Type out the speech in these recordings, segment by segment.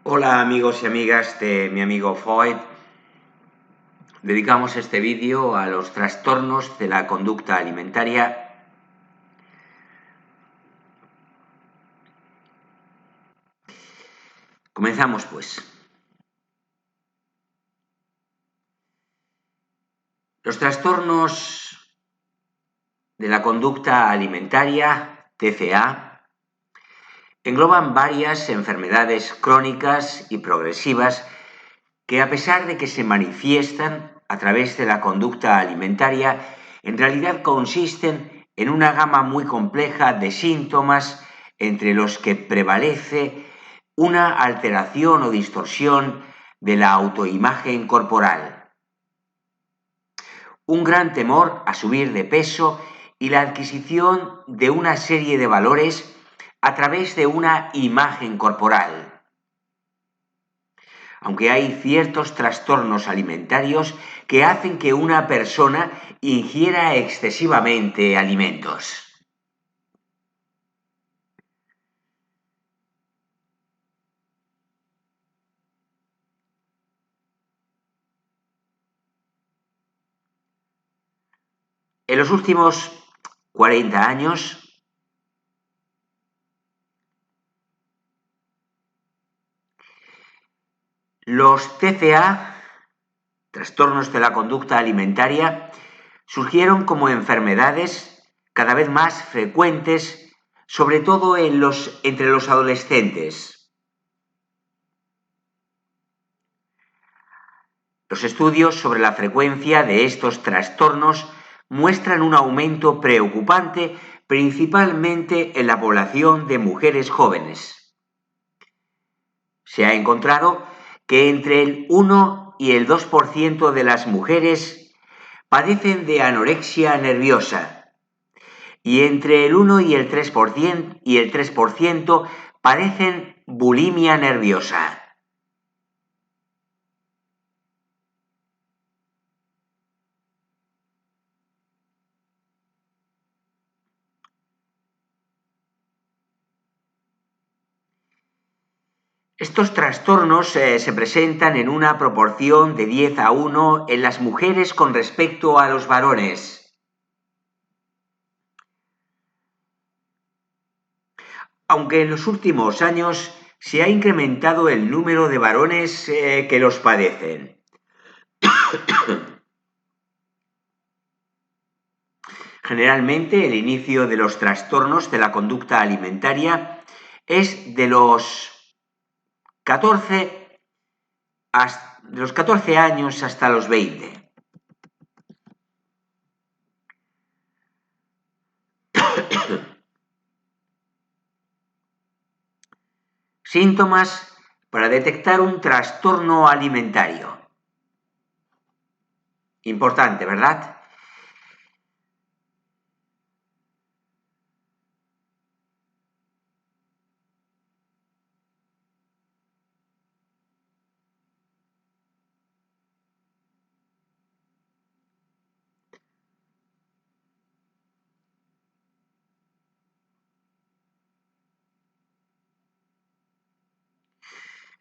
Hola amigos y amigas de mi amigo Freud. Dedicamos este vídeo a los trastornos de la conducta alimentaria. Comenzamos pues. Los trastornos de la conducta alimentaria, TCA, engloban varias enfermedades crónicas y progresivas que, a pesar de que se manifiestan a través de la conducta alimentaria, en realidad consisten en una gama muy compleja de síntomas entre los que prevalece una alteración o distorsión de la autoimagen corporal, un gran temor a subir de peso y la adquisición de una serie de valores a través de una imagen corporal. Aunque hay ciertos trastornos alimentarios que hacen que una persona ingiera excesivamente alimentos. En los últimos 40 años, los TCA, trastornos de la conducta alimentaria, surgieron como enfermedades cada vez más frecuentes, sobre todo entre los adolescentes. Los estudios sobre la frecuencia de estos trastornos muestran un aumento preocupante, principalmente en la población de mujeres jóvenes. Se ha encontrado que entre el 1 y el 2% de las mujeres padecen de anorexia nerviosa y entre el 1 y el 3% padecen bulimia nerviosa. Estos trastornos se presentan en una proporción de 10:1 en las mujeres con respecto a los varones. Aunque en los últimos años se ha incrementado el número de varones que los padecen. Generalmente el inicio de los trastornos de la conducta alimentaria es de los 14 años hasta los 20. Síntomas para detectar un trastorno alimentario. Importante, ¿verdad?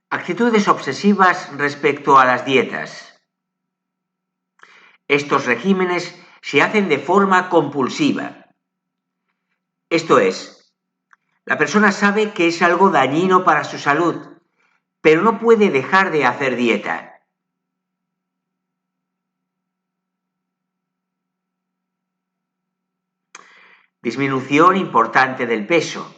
Actitudes obsesivas respecto a las dietas. Estos regímenes se hacen de forma compulsiva. Esto es, la persona sabe que es algo dañino para su salud, pero no puede dejar de hacer dieta. Disminución importante del peso.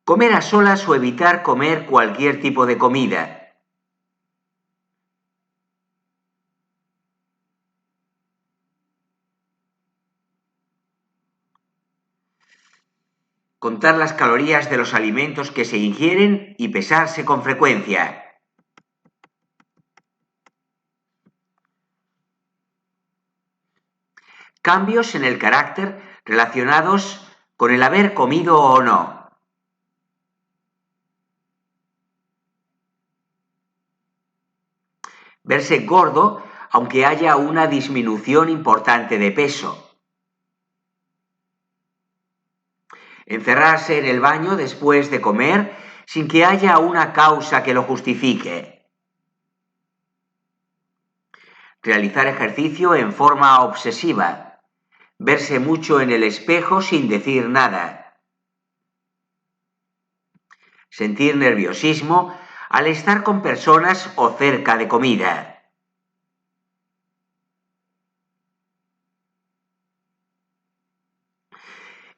Comer a solas o evitar comer cualquier tipo de comida. Contar las calorías de los alimentos que se ingieren y pesarse con frecuencia. Cambios en el carácter relacionados con el haber comido o no. Verse gordo aunque haya una disminución importante de peso. Encerrarse en el baño después de comer sin que haya una causa que lo justifique. Realizar ejercicio en forma obsesiva. Verse mucho en el espejo sin decir nada. Sentir nerviosismo al estar con personas o cerca de comida.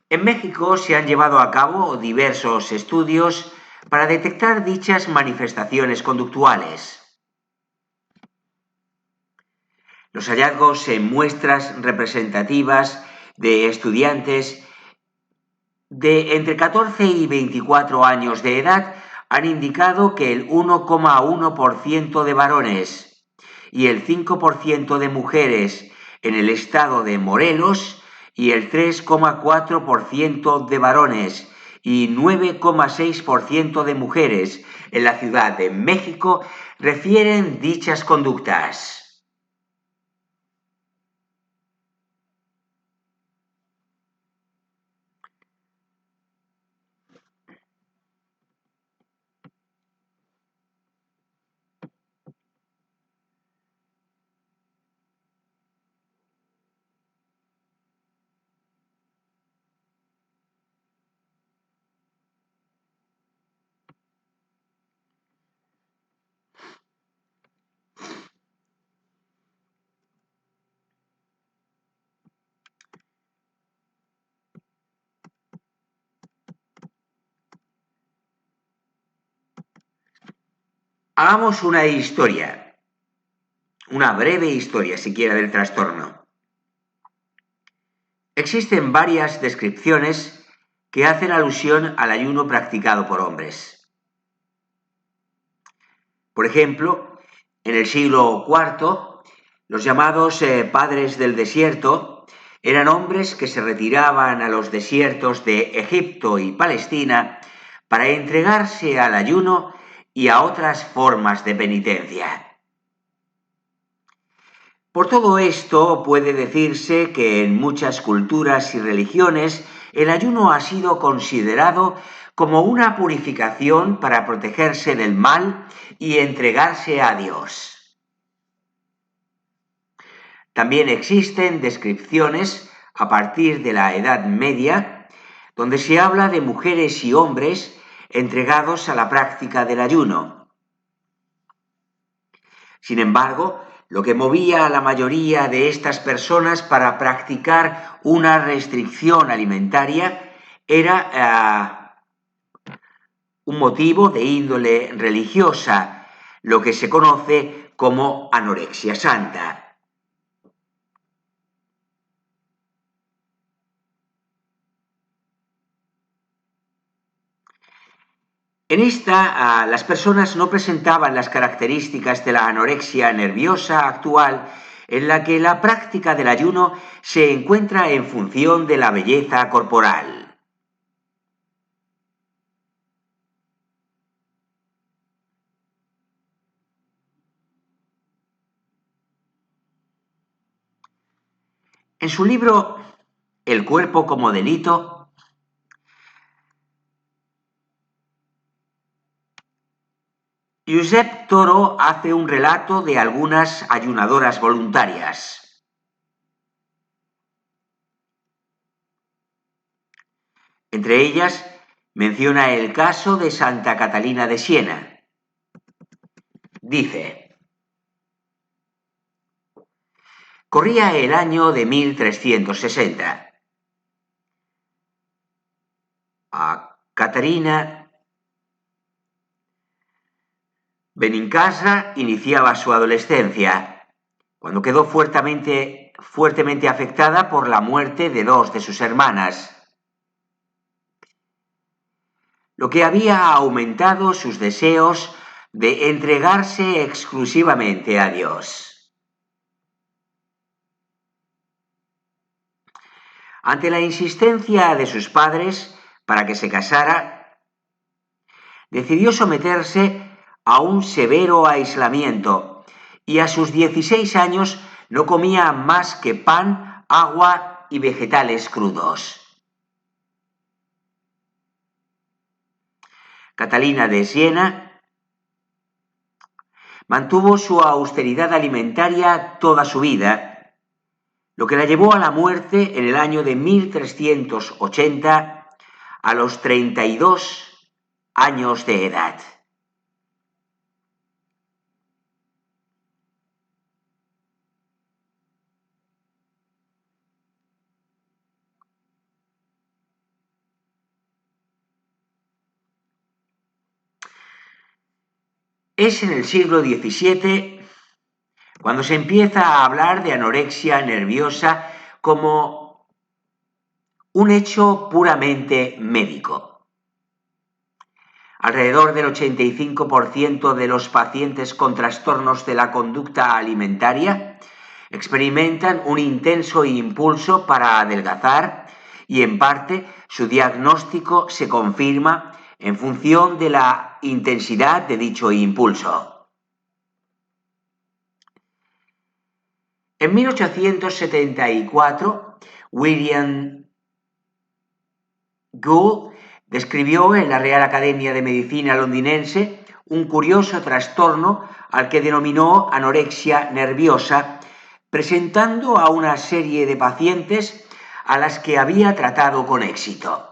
En México se han llevado a cabo diversos estudios para detectar dichas manifestaciones conductuales. Los hallazgos en muestras representativas de estudiantes de entre 14 y 24 años de edad han indicado que el 1,1% de varones y el 5% de mujeres en el estado de Morelos y el 3,4% de varones y 9,6% de mujeres en la Ciudad de México refieren dichas conductas. Hagamos una breve historia siquiera del trastorno. Existen varias descripciones que hacen alusión al ayuno practicado por hombres. Por ejemplo, en el siglo IV, los llamados padres del desierto eran hombres que se retiraban a los desiertos de Egipto y Palestina para entregarse al ayuno y a otras formas de penitencia. Por todo esto puede decirse que en muchas culturas y religiones el ayuno ha sido considerado como una purificación para protegerse del mal y entregarse a Dios. También existen descripciones a partir de la Edad Media donde se habla de mujeres y hombres entregados a la práctica del ayuno. Sin embargo, lo que movía a la mayoría de estas personas para practicar una restricción alimentaria era un motivo de índole religiosa, lo que se conoce como anorexia santa. En esta, las personas no presentaban las características de la anorexia nerviosa actual, en la que la práctica del ayuno se encuentra en función de la belleza corporal. En su libro El cuerpo como delito, Josep Toro hace un relato de algunas ayunadoras voluntarias. Entre ellas, menciona el caso de Santa Catalina de Siena. Dice: corría el año de 1360. Catarina Benincasa iniciaba su adolescencia, cuando quedó fuertemente afectada por la muerte de dos de sus hermanas, lo que había aumentado sus deseos de entregarse exclusivamente a Dios. Ante la insistencia de sus padres para que se casara, decidió someterse a un severo aislamiento y a sus 16 años no comía más que pan, agua y vegetales crudos. Catalina de Siena, mantuvo su austeridad alimentaria toda su vida, lo que la llevó a la muerte en el año de 1380 a los 32 años de edad. Es en el siglo XVII cuando se empieza a hablar de anorexia nerviosa como un hecho puramente médico. Alrededor del 85% de los pacientes con trastornos de la conducta alimentaria experimentan un intenso impulso para adelgazar y en parte su diagnóstico se confirma en función de la intensidad de dicho impulso. En 1874, William Gould describió en la Real Academia de Medicina londinense un curioso trastorno al que denominó anorexia nerviosa, presentando a una serie de pacientes a las que había tratado con éxito.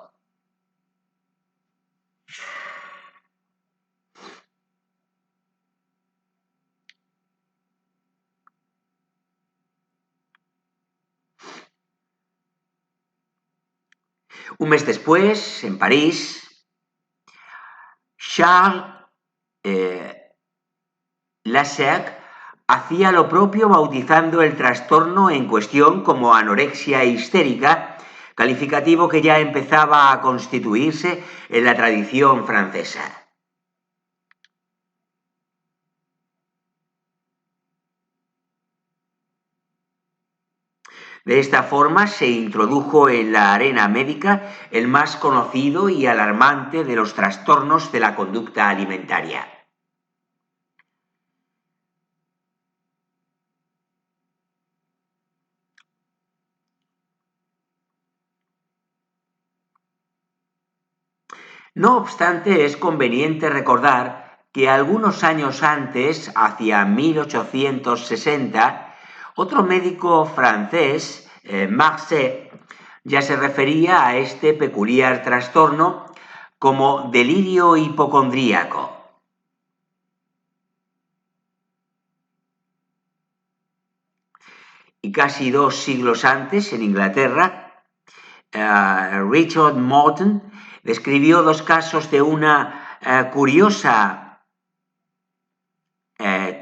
Un mes después, en París, Charles Lasserre hacía lo propio bautizando el trastorno en cuestión como anorexia histérica, calificativo que ya empezaba a constituirse en la tradición francesa. De esta forma se introdujo en la arena médica el más conocido y alarmante de los trastornos de la conducta alimentaria. No obstante, es conveniente recordar que algunos años antes, hacia 1860, otro médico francés, Marcet, ya se refería a este peculiar trastorno como delirio hipocondríaco. Y casi 2 siglos antes, en Inglaterra, Richard Morton describió 2 casos de una curiosa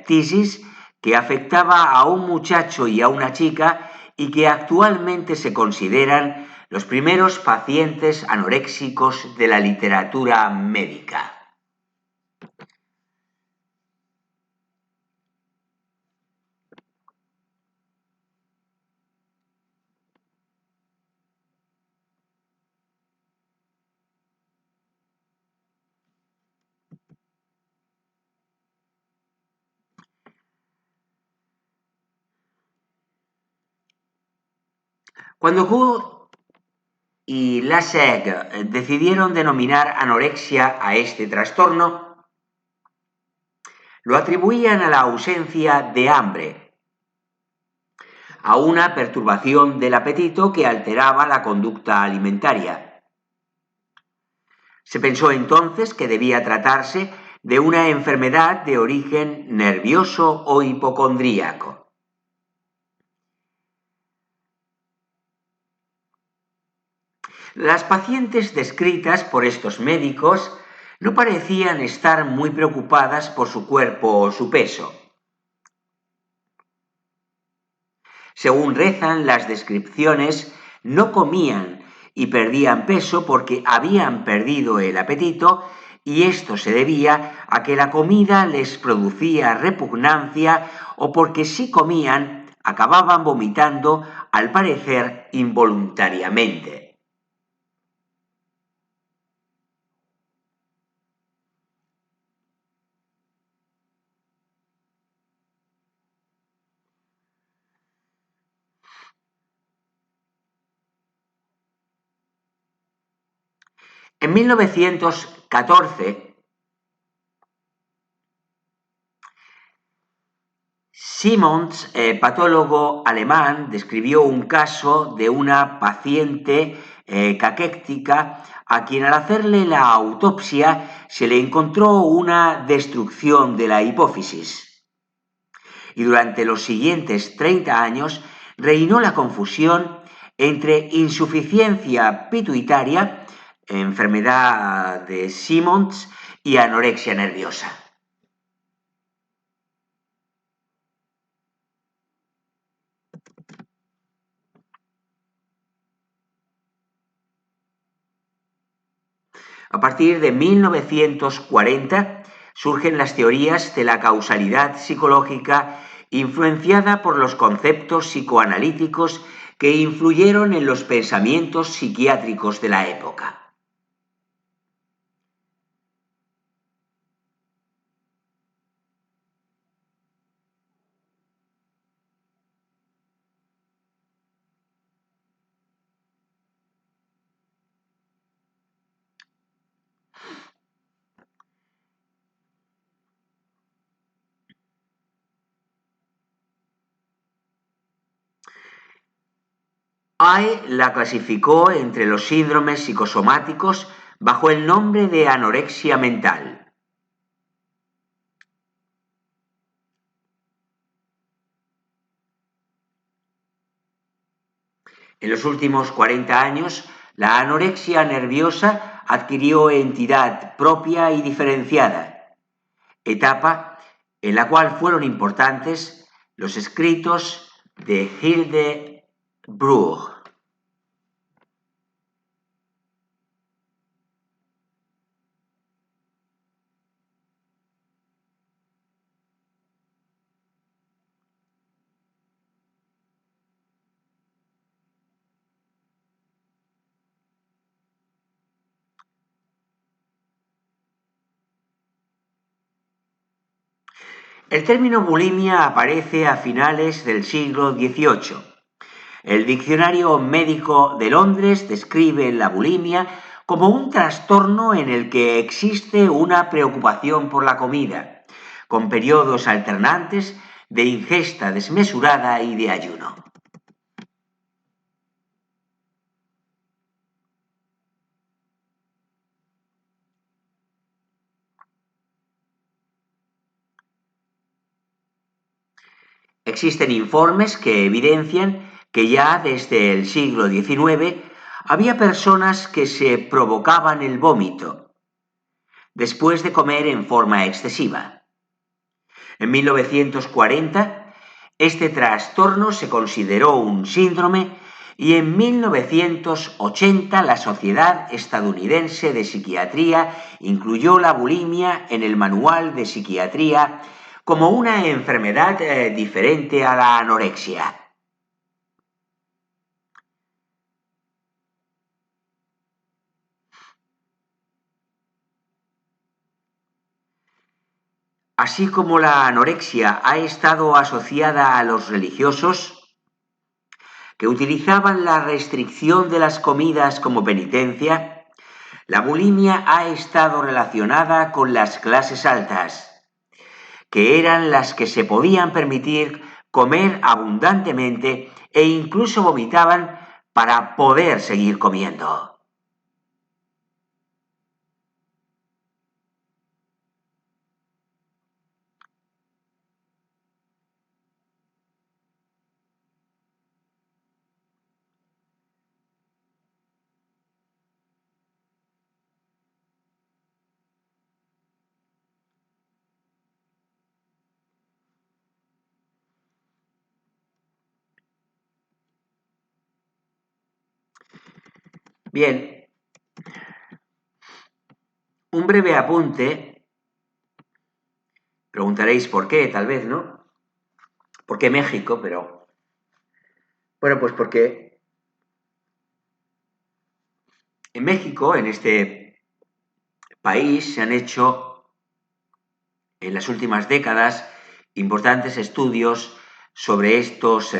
tesis que afectaba a un muchacho y a una chica y que actualmente se consideran los primeros pacientes anoréxicos de la literatura médica. Cuando Gould y Lasserre decidieron denominar anorexia a este trastorno, lo atribuían a la ausencia de hambre, a una perturbación del apetito que alteraba la conducta alimentaria. Se pensó entonces que debía tratarse de una enfermedad de origen nervioso o hipocondríaco. Las pacientes descritas por estos médicos no parecían estar muy preocupadas por su cuerpo o su peso. Según rezan las descripciones, no comían y perdían peso porque habían perdido el apetito y esto se debía a que la comida les producía repugnancia o porque si comían acababan vomitando, al parecer involuntariamente. En 1914, Simmons, patólogo alemán, describió un caso de una paciente caquéctica a quien al hacerle la autopsia se le encontró una destrucción de la hipófisis. Y durante los siguientes 30 años reinó la confusión entre insuficiencia pituitaria, enfermedad de Simmons, y anorexia nerviosa. A partir de 1940 surgen las teorías de la causalidad psicológica influenciada por los conceptos psicoanalíticos que influyeron en los pensamientos psiquiátricos de la época. Hay la clasificó entre los síndromes psicosomáticos bajo el nombre de anorexia mental. En los últimos 40 años, la anorexia nerviosa adquirió entidad propia y diferenciada, etapa en la cual fueron importantes los escritos de Hildebruch. El término bulimia aparece a finales del siglo XVIII. El Diccionario Médico de Londres describe la bulimia como un trastorno en el que existe una preocupación por la comida, con periodos alternantes de ingesta desmesurada y de ayuno. Existen informes que evidencian que ya desde el siglo XIX había personas que se provocaban el vómito después de comer en forma excesiva. En 1940, este trastorno se consideró un síndrome y en 1980 la Sociedad Estadounidense de Psiquiatría incluyó la bulimia en el Manual de Psiquiatría como una enfermedad diferente a la anorexia. Así como la anorexia ha estado asociada a los religiosos, que utilizaban la restricción de las comidas como penitencia, la bulimia ha estado relacionada con las clases altas, que eran las que se podían permitir comer abundantemente e incluso vomitaban para poder seguir comiendo. Bien, un breve apunte. Preguntaréis por qué, tal vez, ¿no? ¿Por qué México? Pero bueno, pues porque en México, en este país, se han hecho en las últimas décadas importantes estudios sobre estos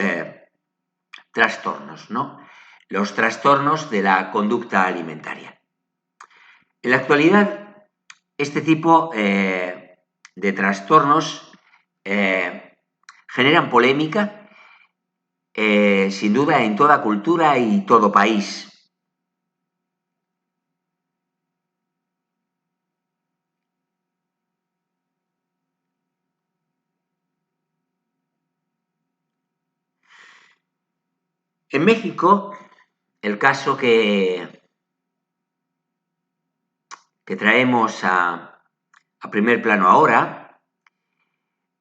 trastornos, ¿no? Los trastornos de la conducta alimentaria. En la actualidad, este tipo de trastornos generan polémica, sin duda, en toda cultura y todo país. En México, el caso que traemos a primer plano ahora,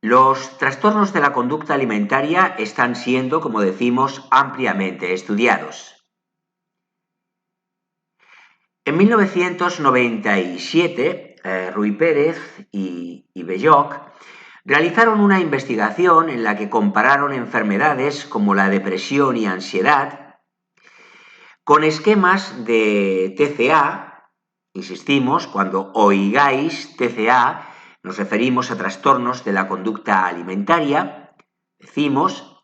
los trastornos de la conducta alimentaria están siendo, como decimos, ampliamente estudiados. En 1997, Ruy Pérez y Belloc realizaron una investigación en la que compararon enfermedades como la depresión y ansiedad con esquemas de TCA. Insistimos, cuando oigáis TCA, nos referimos a trastornos de la conducta alimentaria, decimos.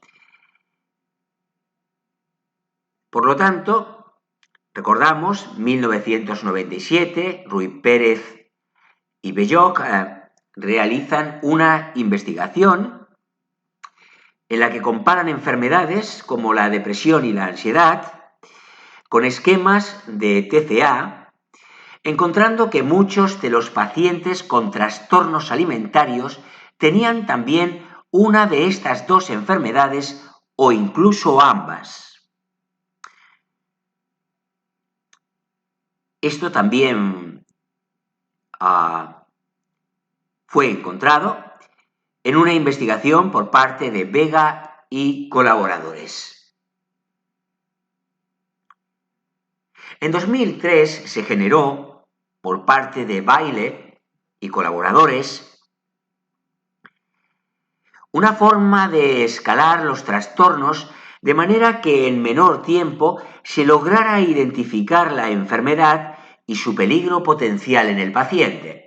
Por lo tanto, recordamos, 1997, Ruy Pérez y Belloc realizan una investigación en la que comparan enfermedades como la depresión y la ansiedad con esquemas de TCA, encontrando que muchos de los pacientes con trastornos alimentarios tenían también una de estas dos enfermedades o incluso ambas. Esto también fue encontrado en una investigación por parte de Vega y colaboradores. En 2003 se generó, por parte de Baile y colaboradores, una forma de escalar los trastornos de manera que en menor tiempo se lograra identificar la enfermedad y su peligro potencial en el paciente.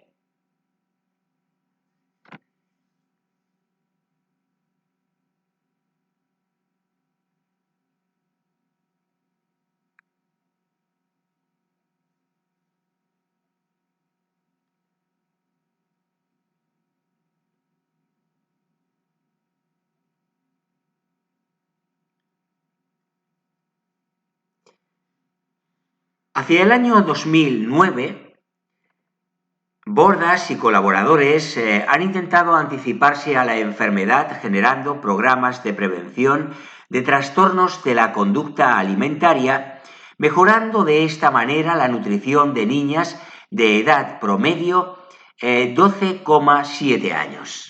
Hacia el año 2009, Bordas y colaboradores han intentado anticiparse a la enfermedad generando programas de prevención de trastornos de la conducta alimentaria, mejorando de esta manera la nutrición de niñas de edad promedio 12,7 años.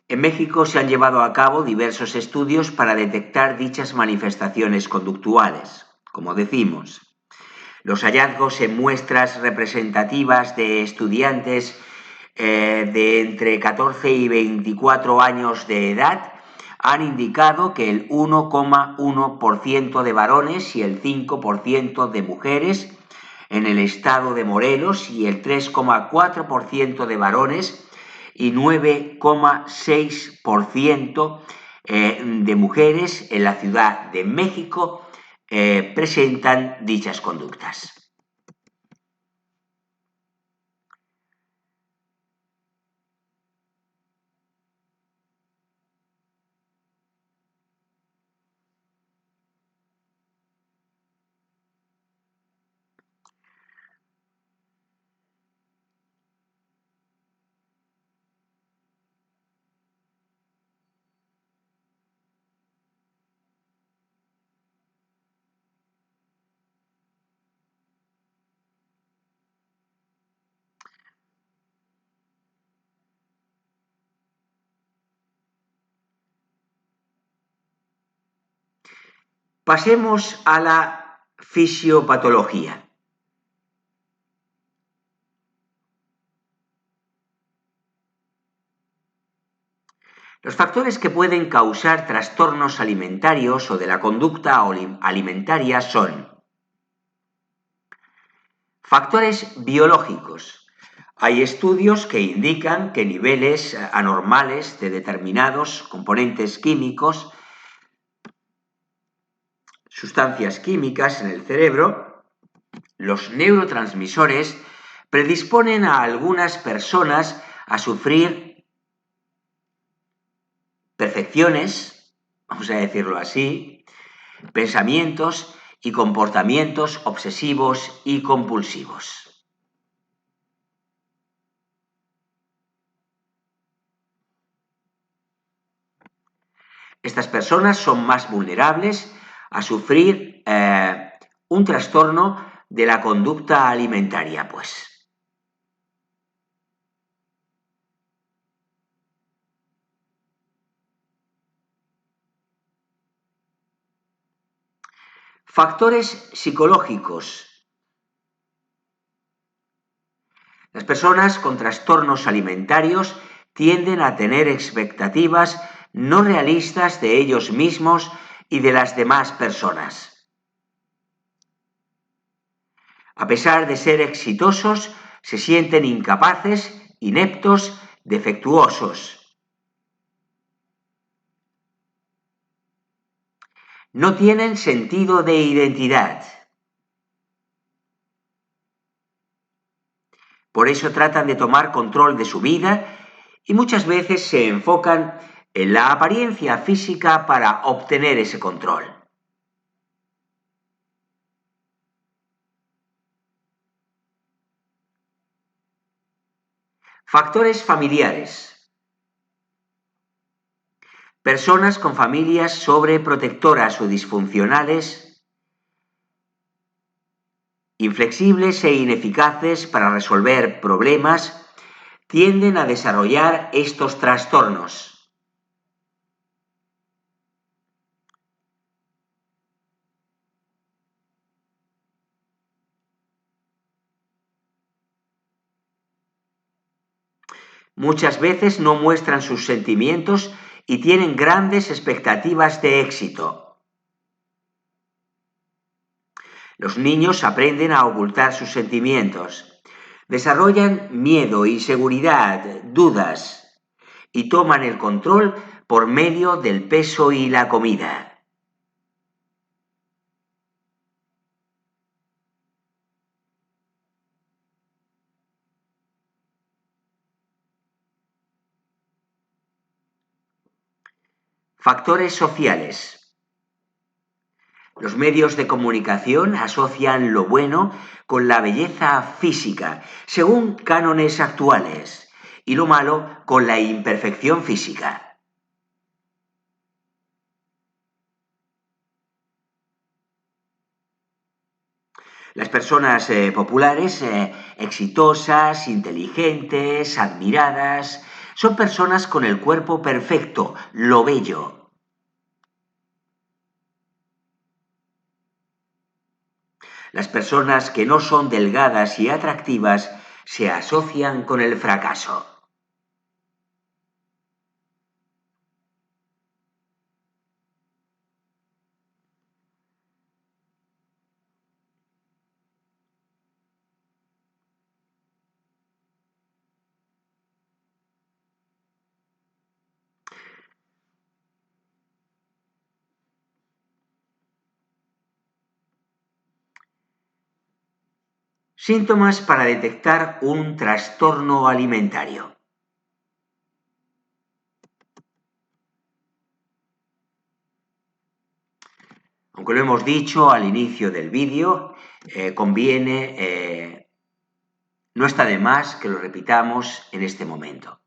En México se han llevado a cabo diversos estudios para detectar dichas manifestaciones conductuales, como decimos. Los hallazgos en muestras representativas de estudiantes de entre 14 y 24 años de edad han indicado que el 1,1% de varones y el 5% de mujeres en el estado de Morelos y el 3,4% de varones y 9,6% de mujeres en la Ciudad de México presentan dichas conductas. Pasemos a la fisiopatología. Los factores que pueden causar trastornos alimentarios o de la conducta alimentaria son factores biológicos. Hay estudios que indican que niveles anormales de determinados componentes químicos, sustancias químicas en el cerebro, los neurotransmisores, predisponen a algunas personas a sufrir percepciones, vamos a decirlo así, pensamientos y comportamientos obsesivos y compulsivos. Estas personas son más vulnerables a sufrir un trastorno de la conducta alimentaria, pues. Factores psicológicos. Las personas con trastornos alimentarios tienden a tener expectativas no realistas de ellos mismos y de las demás personas. A pesar de ser exitosos, se sienten incapaces, ineptos, defectuosos. No tienen sentido de identidad. Por eso tratan de tomar control de su vida y muchas veces se enfocan en la apariencia física para obtener ese control. Factores familiares. Personas con familias sobreprotectoras o disfuncionales, inflexibles e ineficaces para resolver problemas, tienden a desarrollar estos trastornos. Muchas veces no muestran sus sentimientos y tienen grandes expectativas de éxito. Los niños aprenden a ocultar sus sentimientos, desarrollan miedo, inseguridad, dudas y toman el control por medio del peso y la comida. Factores sociales. Los medios de comunicación asocian lo bueno con la belleza física, según cánones actuales, y lo malo con la imperfección física. Las personas populares, exitosas, inteligentes, admiradas, son personas con el cuerpo perfecto, lo bello. Las personas que no son delgadas y atractivas se asocian con el fracaso. Síntomas para detectar un trastorno alimentario. Aunque lo hemos dicho al inicio del vídeo, no está de más que lo repitamos en este momento.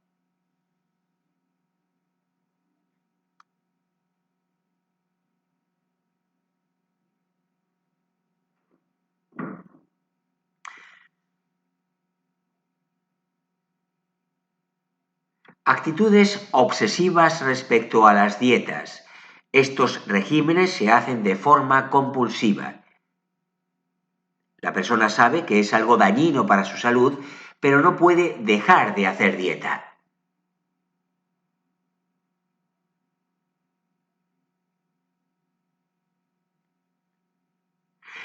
Actitudes obsesivas respecto a las dietas. Estos regímenes se hacen de forma compulsiva. La persona sabe que es algo dañino para su salud, pero no puede dejar de hacer dieta.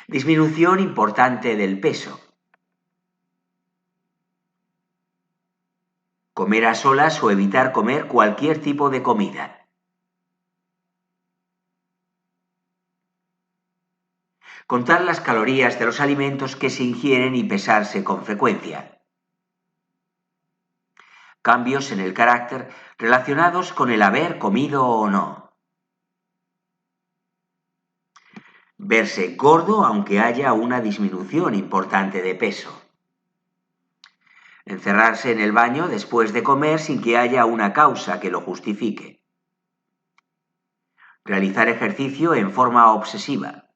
Disminución importante del peso. comer a solas o evitar comer cualquier tipo de comida. Contar las calorías de los alimentos que se ingieren y pesarse con frecuencia. Cambios en el carácter relacionados con el haber comido o no. Verse gordo aunque haya una disminución importante de peso. Encerrarse en el baño después de comer sin que haya una causa que lo justifique. Realizar ejercicio en forma obsesiva.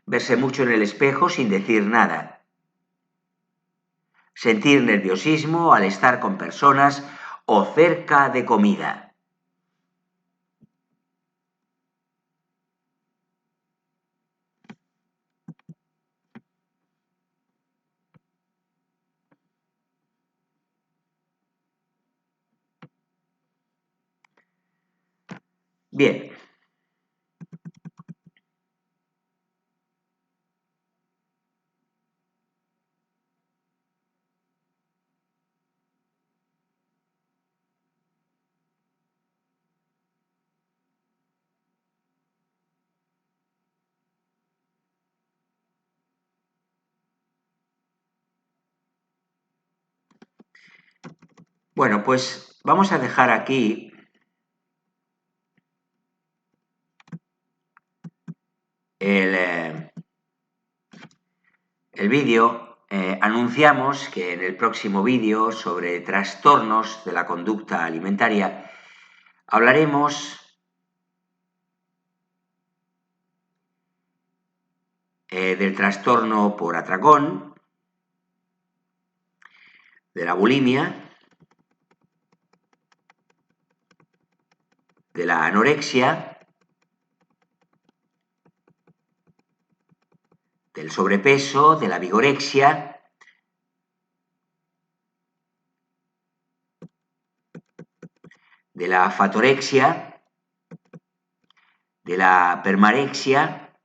Verse mucho en el espejo sin decir nada. Sentir nerviosismo al estar con personas o cerca de comida. Bien. Bueno, pues vamos a dejar aquí el vídeo. Anunciamos que en el próximo vídeo sobre trastornos de la conducta alimentaria hablaremos del trastorno por atracón, de la bulimia, de la anorexia, del sobrepeso, de la vigorexia, de la fatorexia, de la permarexia,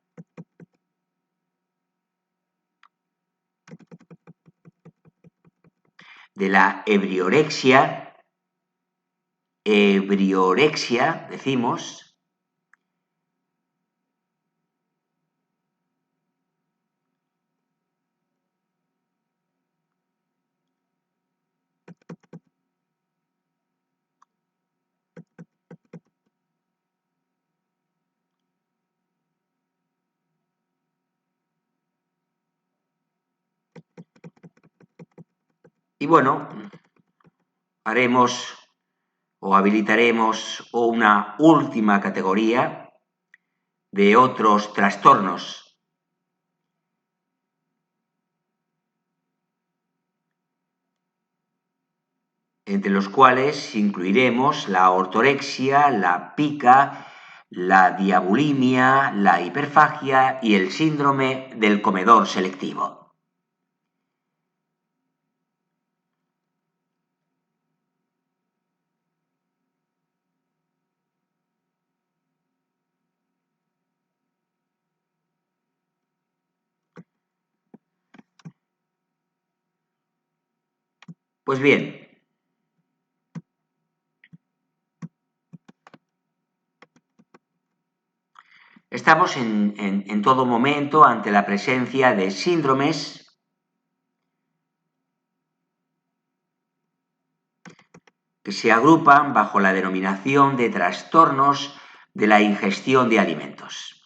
de la ebriorexia, decimos, y bueno, haremos o habilitaremos una última categoría de otros trastornos. Entre los cuales incluiremos la ortorexia, la pica, la diabulimia, la hiperfagia y el síndrome del comedor selectivo. Pues bien, estamos en todo momento ante la presencia de síndromes que se agrupan bajo la denominación de trastornos de la ingestión de alimentos.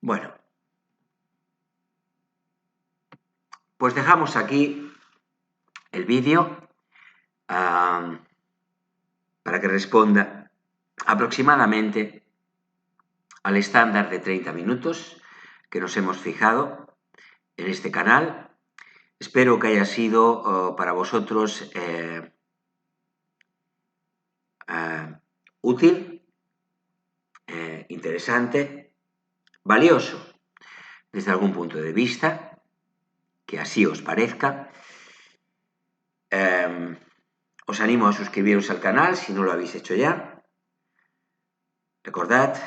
Bueno, pues dejamos aquí el vídeo para para que responda aproximadamente al estándar de 30 minutos que nos hemos fijado en este canal. Espero que haya sido para vosotros útil, interesante, valioso desde algún punto de vista, que así os parezca. Os animo a suscribiros al canal si no lo habéis hecho ya. Recordad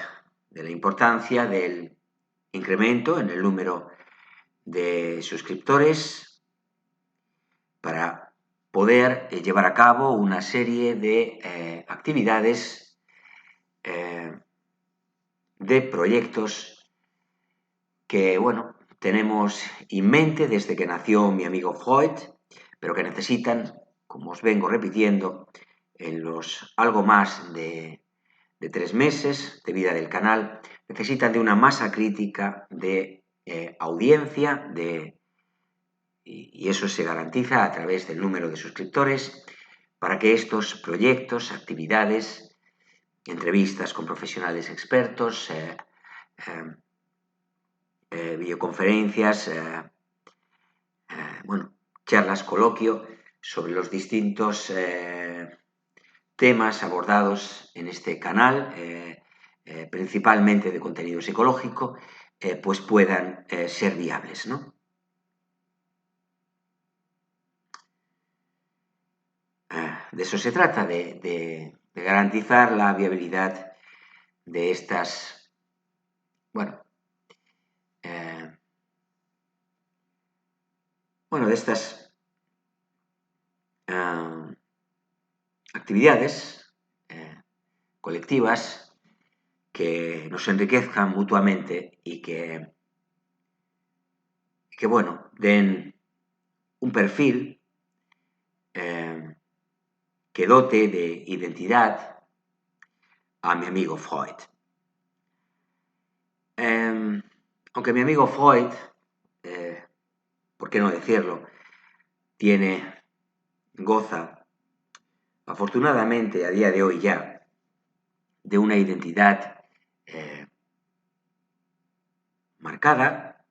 de la importancia del incremento en el número de suscriptores para poder llevar a cabo una serie de actividades, de proyectos que, bueno, tenemos en mente desde que nació mi amigo Freud, pero que necesitan, como os vengo repitiendo, en los algo más de 3 meses de vida del canal, necesitan de una masa crítica de audiencia, y eso se garantiza a través del número de suscriptores, para que estos proyectos, actividades, entrevistas con profesionales expertos, videoconferencias, charlas, coloquio sobre los distintos temas abordados en este canal, principalmente de contenido psicológico, pues puedan ser viables, ¿no? De eso se trata, de garantizar la viabilidad de estas, de estas actividades colectivas que nos enriquezcan mutuamente y que den un perfil que dote de identidad a mi amigo Freud. Aunque mi amigo Freud, ¿por qué no decirlo?, goza, afortunadamente a día de hoy ya, de una identidad marcada,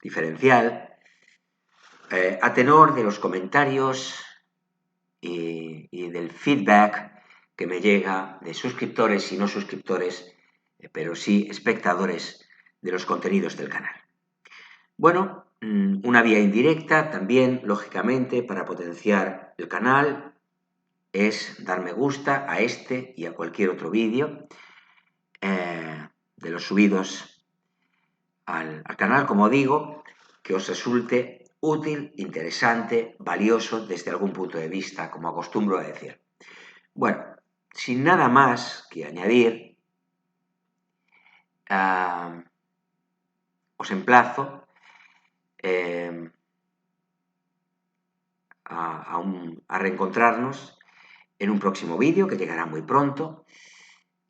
diferencial, a tenor de los comentarios y del feedback que me llega de suscriptores y no suscriptores, pero sí espectadores de los contenidos del canal. Bueno, una vía indirecta también, lógicamente, para potenciar el canal es dar me gusta a este y a cualquier otro vídeo de los subidos al canal, como digo, que os resulte útil, interesante, valioso desde algún punto de vista, como acostumbro a decir. Bueno, sin nada más que añadir, os emplazo a reencontrarnos en un próximo vídeo que llegará muy pronto,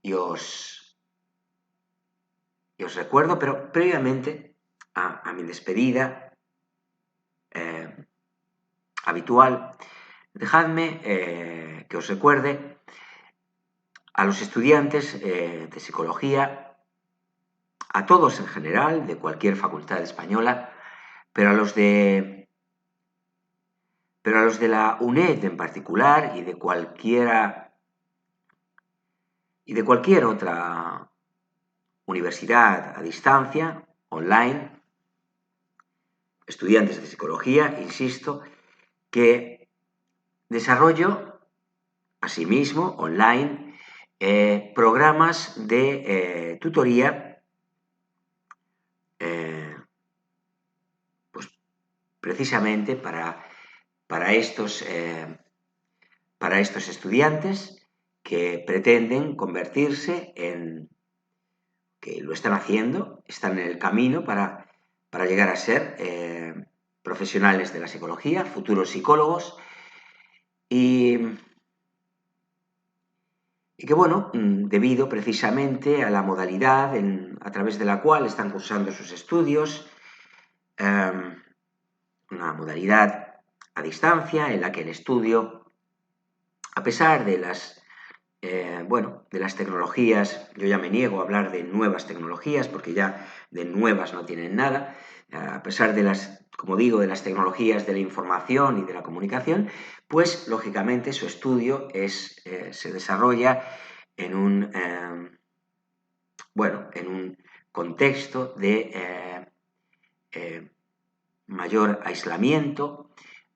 y os recuerdo, pero previamente a mi despedida habitual, dejadme que os recuerde a los estudiantes de psicología, a todos en general, de cualquier facultad española, pero a los de la UNED en particular y de cualquier otra universidad a distancia, online, estudiantes de psicología, insisto, que desarrollo asimismo online programas de tutoría, pues precisamente para estos estudiantes que pretenden convertirse que lo están haciendo, están en el camino para llegar a ser profesionales de la psicología, futuros psicólogos, y que, debido precisamente a la modalidad a través de la cual están cursando sus estudios, una modalidad a distancia en la que el estudio a pesar de las de las tecnologías, yo ya me niego a hablar de nuevas tecnologías porque ya de nuevas no tienen nada, a pesar de las, como digo, de las tecnologías de la información y de la comunicación, pues lógicamente su estudio se desarrolla en en un contexto de mayor aislamiento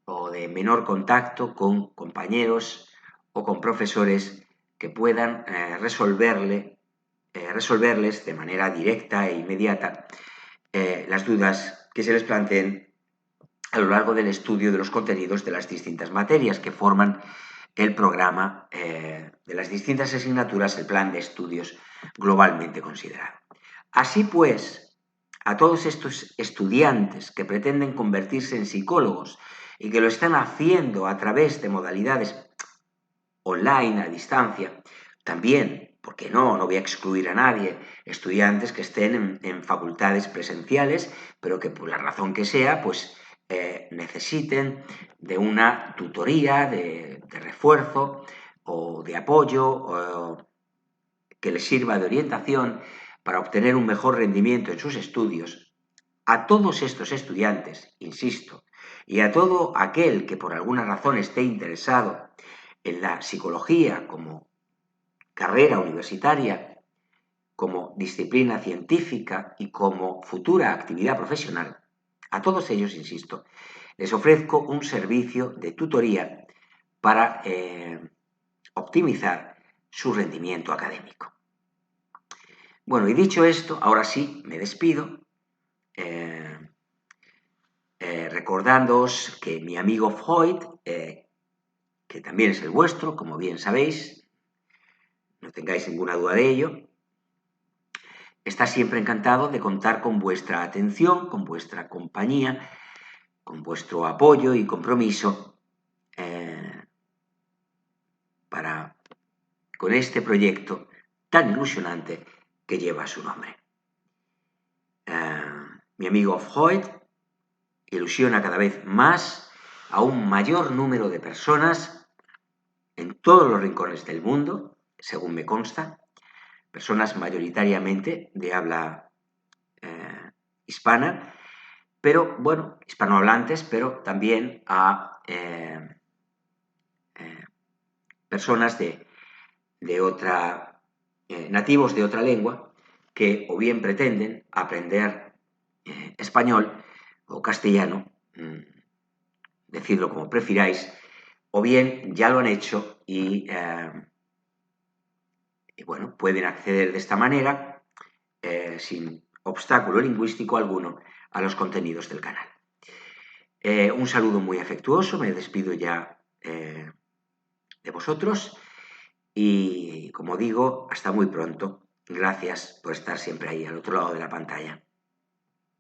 o de menor contacto con compañeros o con profesores que puedan resolverles de manera directa e inmediata las dudas que se les planteen a lo largo del estudio de los contenidos de las distintas materias que forman el programa de las distintas asignaturas, el plan de estudios globalmente considerado. Así pues, a todos estos estudiantes que pretenden convertirse en psicólogos y que lo están haciendo a través de modalidades online, a distancia, también, porque no voy a excluir a nadie, estudiantes que estén en facultades presenciales, pero que por la razón que sea, pues necesiten de una tutoría, de refuerzo o de apoyo que les sirva de orientación para obtener un mejor rendimiento en sus estudios. A todos estos estudiantes, insisto, y a todo aquel que por alguna razón esté interesado en la psicología como carrera universitaria, como disciplina científica y como futura actividad profesional, a todos ellos, insisto, les ofrezco un servicio de tutoría para optimizar su rendimiento académico. Bueno, y dicho esto, ahora sí, me despido, recordándoos que mi amigo Freud, que también es el vuestro, como bien sabéis, no tengáis ninguna duda de ello, está siempre encantado de contar con vuestra atención, con vuestra compañía, con vuestro apoyo y compromiso con este proyecto tan ilusionante que lleva su nombre. Mi amigo Freud ilusiona cada vez más a un mayor número de personas en todos los rincones del mundo, según me consta, personas mayoritariamente de habla hispana, pero bueno, hispanohablantes, pero también a personas de otra, nativos de otra lengua que o bien pretenden aprender español o castellano, decidlo como prefiráis, o bien ya lo han hecho y bueno, pueden acceder de esta manera sin obstáculo lingüístico alguno a los contenidos del canal. Un saludo muy afectuoso, me despido ya de vosotros y, como digo, hasta muy pronto. Gracias por estar siempre ahí al otro lado de la pantalla.